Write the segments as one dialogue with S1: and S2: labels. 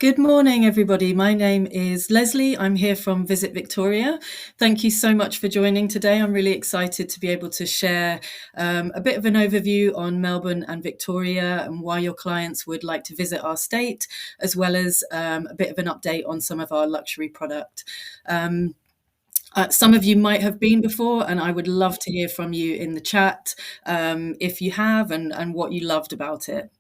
S1: Good morning, everybody. My name is Leslie. I'm here from Visit Victoria. Thank you so much for joining today. I'm really excited to be able to share a bit of an overview on Melbourne and Victoria and why your clients would like to visit our state, as well as a bit of an update on some of our luxury product. Some of you might have been before, and I would love to hear from you in the chat if you have and what you loved about it.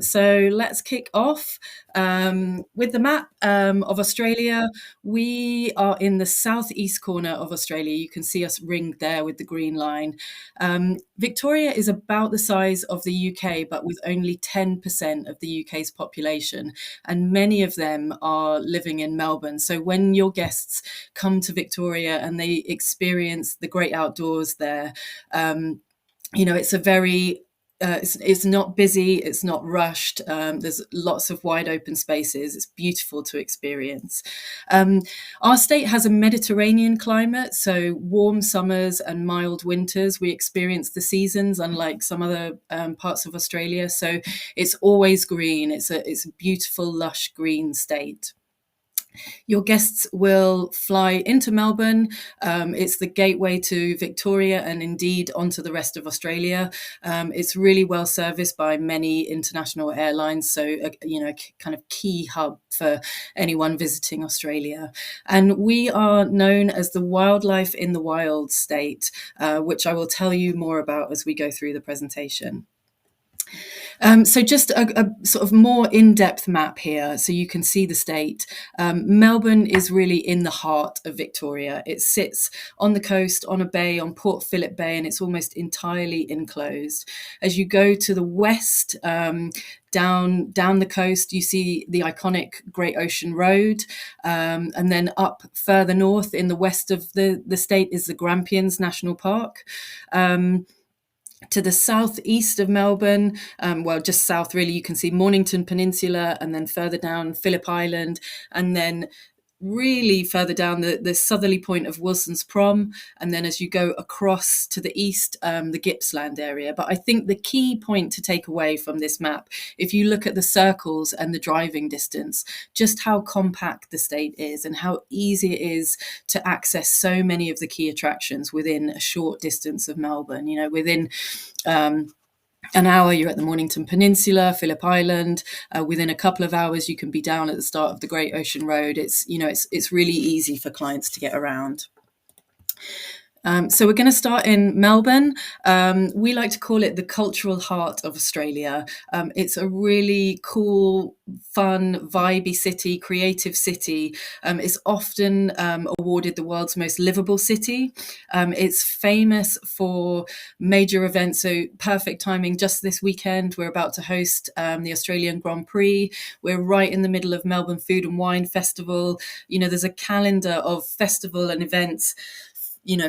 S1: So let's kick off with the map of Australia. We are in the southeast corner of Australia. You can see us ringed there with the green line. Victoria is about the size of the UK, but with only 10% of the UK's population, and many of them are living in Melbourne. So when your guests come to Victoria and they experience the great outdoors there, it's a very it's not busy, it's not rushed. There's lots of wide open spaces. It's beautiful to experience. Our state has a Mediterranean climate, so warm summers and mild winters. We experience the seasons, unlike some other parts of Australia. So it's always green. It's a beautiful, lush green state. Your guests will fly into Melbourne. It's the gateway to Victoria and indeed onto the rest of Australia. It's really well serviced by many international airlines, so a kind of key hub for anyone visiting Australia. And we are known as the Wildlife in the Wild state, which I will tell you more about as we go through the presentation. So just a sort of more in-depth map here so you can see the state. Melbourne is really in the heart of Victoria. It sits on the coast, on a bay, on Port Phillip Bay, and it's almost entirely enclosed. As you go to the west, down the coast, you see the iconic Great Ocean Road, and then up further north in the west of the state is the Grampians National Park. To the southeast of Melbourne, just south really, you can see Mornington Peninsula, and then further down Phillip Island, and then really further down the southerly point of Wilson's Prom, and then as you go across to the east, the Gippsland area. But I think the key point to take away from this map, if you look at the circles and the driving distance, just how compact the state is and how easy it is to access so many of the key attractions within a short distance of Melbourne. Within an hour, you're at the Mornington Peninsula, Phillip Island. Within a couple of hours, you can be down at the start of the Great Ocean Road. It's really easy for clients to get around. So we're going to start in Melbourne. We like to call it the cultural heart of Australia. It's a really cool, fun, vibey city, creative city. It's often awarded the world's most livable city. It's famous for major events, so perfect timing. Just this weekend, we're about to host the Australian Grand Prix. We're right in the middle of Melbourne Food and Wine Festival. There's a calendar of festival and events,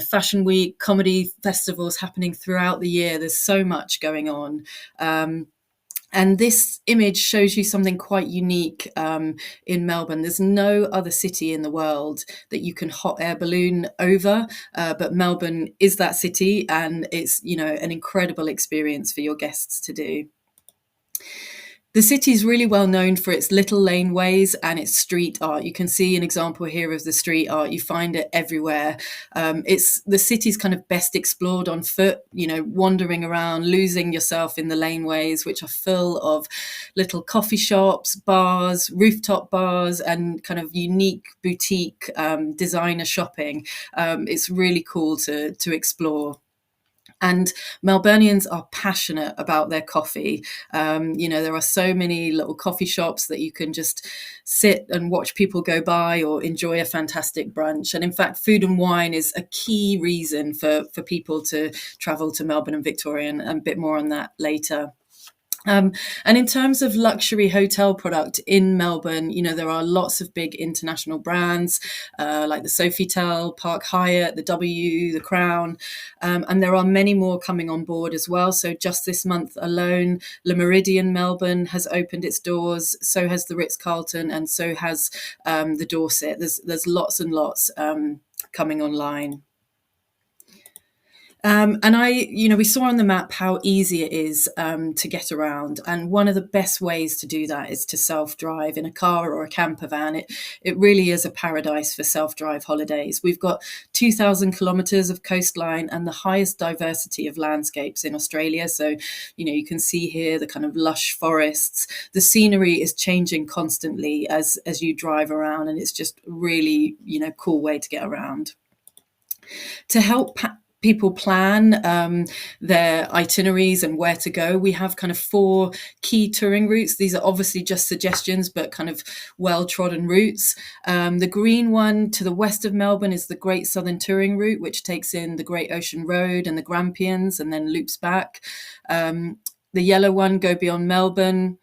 S1: Fashion Week, comedy festivals happening throughout the year. There's so much going on. And this image shows you something quite unique in Melbourne. There's no other city in the world that you can hot air balloon over, but Melbourne is that city, and it's, an incredible experience for your guests to do. The city is really well known for its little laneways and its street art. You can see an example here of the street art. You find it everywhere. It's the city's kind of best explored on foot, wandering around, losing yourself in the laneways, which are full of little coffee shops, bars, rooftop bars, and kind of unique boutique designer shopping. It's really cool to explore. And Melburnians are passionate about their coffee. There are so many little coffee shops that you can just sit and watch people go by or enjoy a fantastic brunch. And in fact, food and wine is a key reason for people to travel to Melbourne and Victoria, and a bit more on that later. And in terms of luxury hotel product in Melbourne, there are lots of big international brands like the Sofitel, Park Hyatt, the W, the Crown, and there are many more coming on board as well. So just this month alone, Le Méridien Melbourne has opened its doors, so has the Ritz-Carlton, and so has the Dorset. There's lots and lots coming online. And we saw on the map how easy it is to get around. And one of the best ways to do that is to self-drive in a car or a camper van. It really is a paradise for self-drive holidays. We've got 2,000 kilometres of coastline and the highest diversity of landscapes in Australia. So, you can see here the kind of lush forests. The scenery is changing constantly as you drive around, and it's just really, cool way to get around. To help people plan their itineraries and where to go, we have kind of 4 key touring routes. These are obviously just suggestions, but kind of well-trodden routes. The green one to the west of Melbourne is the Great Southern Touring Route, which takes in the Great Ocean Road and the Grampians and then loops back. The yellow one, go beyond Melbourne,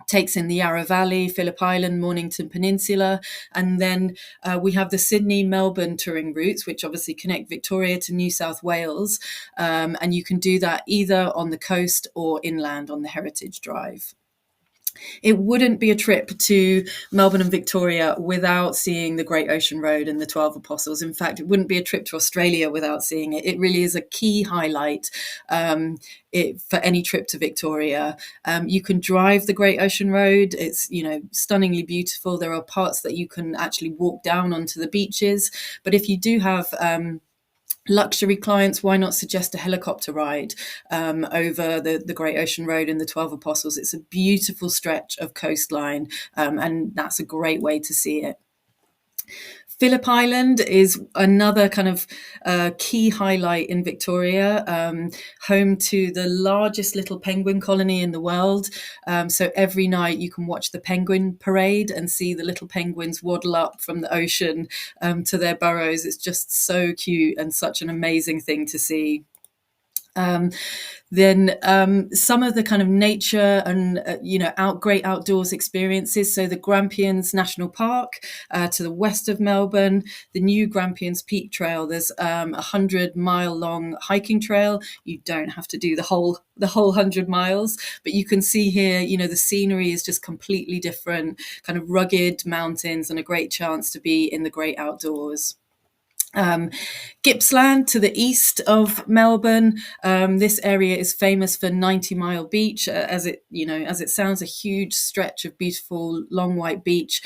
S1: takes in the Yarra Valley, Phillip Island, Mornington Peninsula. And then we have the Sydney-Melbourne touring routes, which obviously connect Victoria to New South Wales. And you can do that either on the coast or inland on the Heritage Drive. It wouldn't be a trip to Melbourne and Victoria without seeing the Great Ocean Road and the 12 Apostles. In fact, it wouldn't be a trip to Australia without seeing it. It really is a key highlight for any trip to Victoria. You can drive the Great Ocean Road. It's, stunningly beautiful. There are parts that you can actually walk down onto the beaches. But if you do have luxury clients, why not suggest a helicopter ride over the Great Ocean Road and the 12 Apostles? It's a beautiful stretch of coastline, and that's a great way to see it. Phillip Island is another kind of key highlight in Victoria, home to the largest little penguin colony in the world. So every night you can watch the penguin parade and see the little penguins waddle up from the ocean to their burrows. It's just so cute and such an amazing thing to see. Then some of the kind of nature and great outdoors experiences. So the Grampians National Park to the west of Melbourne, the new Grampians Peak Trail. There's a 100-mile long hiking trail. You don't have to do the whole 100 miles, but you can see here, the scenery is just completely different, kind of rugged mountains, and a great chance to be in the great outdoors. Gippsland to the east of Melbourne. This area is famous for 90 Mile Beach, as it sounds, a huge stretch of beautiful long white beach,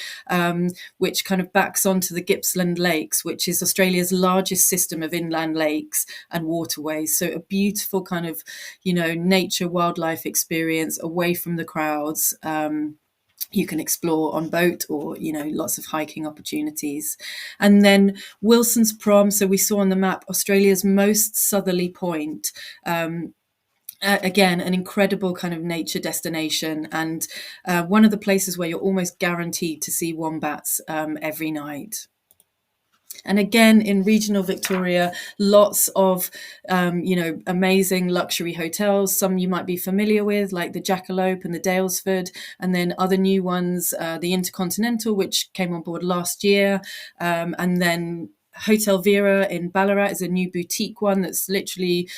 S1: which kind of backs onto the Gippsland Lakes, which is Australia's largest system of inland lakes and waterways. So a beautiful kind of, nature wildlife experience away from the crowds. You can explore on boat or, lots of hiking opportunities. And then Wilson's Prom. So we saw on the map Australia's most southerly point. Again, an incredible kind of nature destination, and one of the places where you're almost guaranteed to see wombats every night. And again, in regional Victoria, lots of, amazing luxury hotels. Some you might be familiar with, like the Jackalope and the Daylesford, and then other new ones, the Intercontinental, which came on board last year, and then Hotel Vera in Ballarat is a new boutique one that's literally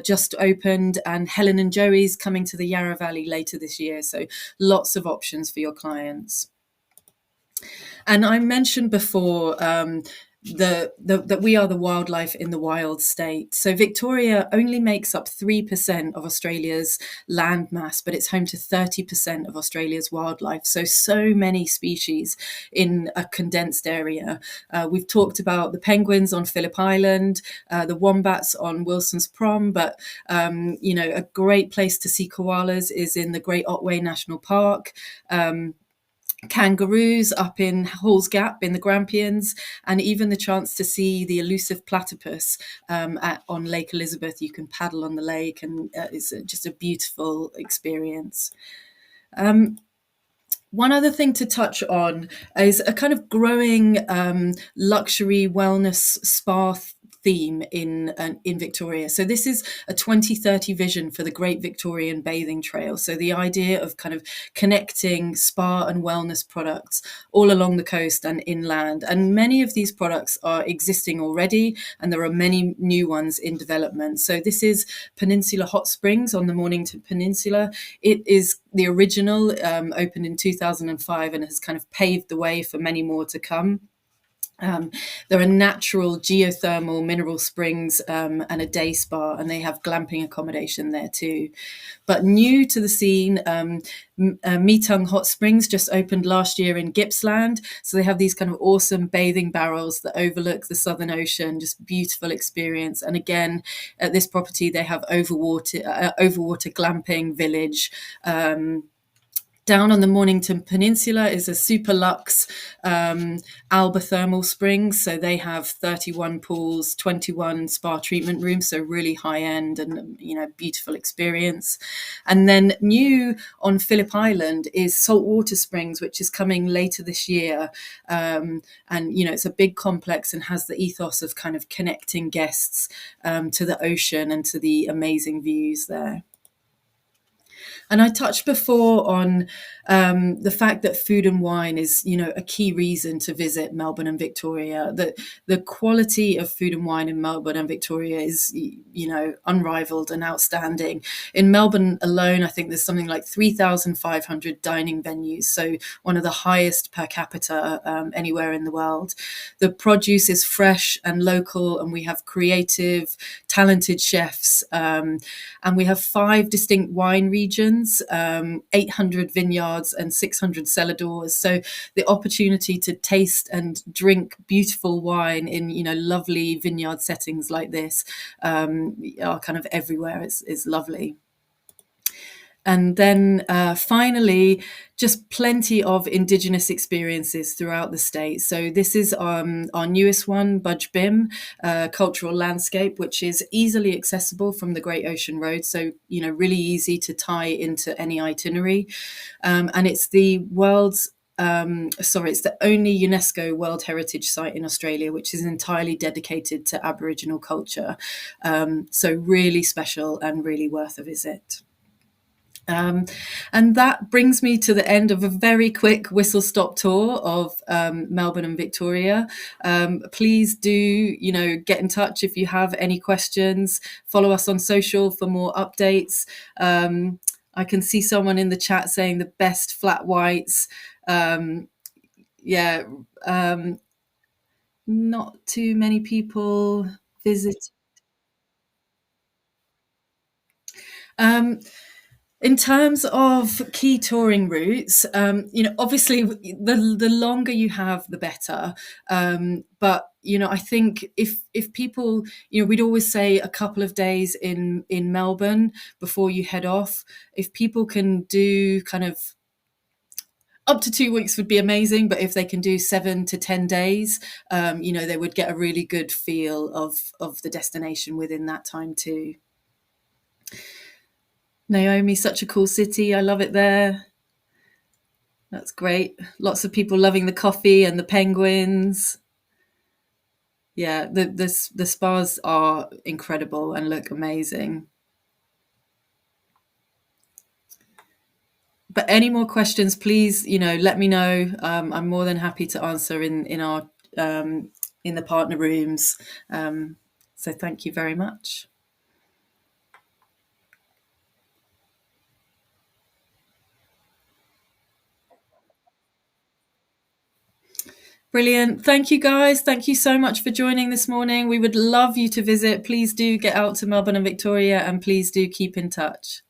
S1: just opened, and Helen and Joey's coming to the Yarra Valley later this year. So lots of options for your clients. And I mentioned before that we are the wildlife in the wild state. So Victoria only makes up 3% of Australia's land mass, but it's home to 30% of Australia's wildlife. So many species in a condensed area. We've talked about the penguins on Phillip Island, the wombats on Wilson's Prom, but a great place to see koalas is in the Great Otway National Park. Kangaroos up in Hall's Gap in the Grampians, and even the chance to see the elusive platypus on Lake Elizabeth. You can paddle on the lake, and it's just a beautiful experience. One other thing to touch on is a kind of growing luxury wellness spa theme in Victoria. So this is a 2030 vision for the Great Victorian Bathing Trail. So the idea of kind of connecting spa and wellness products all along the coast and inland. And many of these products are existing already, and there are many new ones in development. So this is Peninsula Hot Springs on the Mornington Peninsula. It is the original, opened in 2005, and has kind of paved the way for many more to come. Um, there are natural geothermal mineral springs and a day spa, and they have glamping accommodation there too. But new to the scene, Meetung Hot Springs just opened last year in Gippsland. So they have these kind of awesome bathing barrels that overlook the Southern Ocean, just beautiful experience. And again, at this property, they have overwater glamping village. Down on the Mornington Peninsula is a super luxe Alba thermal springs. So they have 31 pools, 21 spa treatment rooms. So really high end and, beautiful experience. And then new on Phillip Island is Saltwater Springs, which is coming later this year. And, it's a big complex and has the ethos of kind of connecting guests to the ocean and to the amazing views there. And I touched before on the fact that food and wine is, a key reason to visit Melbourne and Victoria. That the quality of food and wine in Melbourne and Victoria is, unrivaled and outstanding. In Melbourne alone, I think there's something like 3,500 dining venues, so one of the highest per capita anywhere in the world. The produce is fresh and local, and we have creative, talented chefs, and we have 5 distinct wine regions, 800 vineyards and 600 cellar doors. So the opportunity to taste and drink beautiful wine in, lovely vineyard settings like this are kind of everywhere. It's lovely. And then finally, just plenty of Indigenous experiences throughout the state. So this is our newest one, Budge Bim, Cultural Landscape, which is easily accessible from the Great Ocean Road. So, really easy to tie into any itinerary. And it's the it's the only UNESCO World Heritage Site in Australia, which is entirely dedicated to Aboriginal culture. So really special and really worth a visit. And that brings me to the end of a very quick whistle-stop tour of Melbourne and Victoria. Please do, get in touch if you have any questions. Follow us on social for more updates. I can see someone in the chat saying the best flat whites. Yeah, not too many people visit. Um, In terms of key touring routes, obviously the longer you have, the better. But I think if people, we'd always say a couple of days in Melbourne before you head off. If people can do kind of up to 2 weeks would be amazing, but if they can do 7 to 10 days, they would get a really good feel of the destination within that time too. Naomi, such a cool city. I love it there. That's great. Lots of people loving the coffee and the penguins. Yeah, the spas are incredible and look amazing. But any more questions, please, let me know. I'm more than happy to answer in our in the partner rooms. So thank you very much. Brilliant. Thank you, guys. Thank you so much for joining this morning. We would love you to visit. Please do get out to Melbourne and Victoria, and please do keep in touch.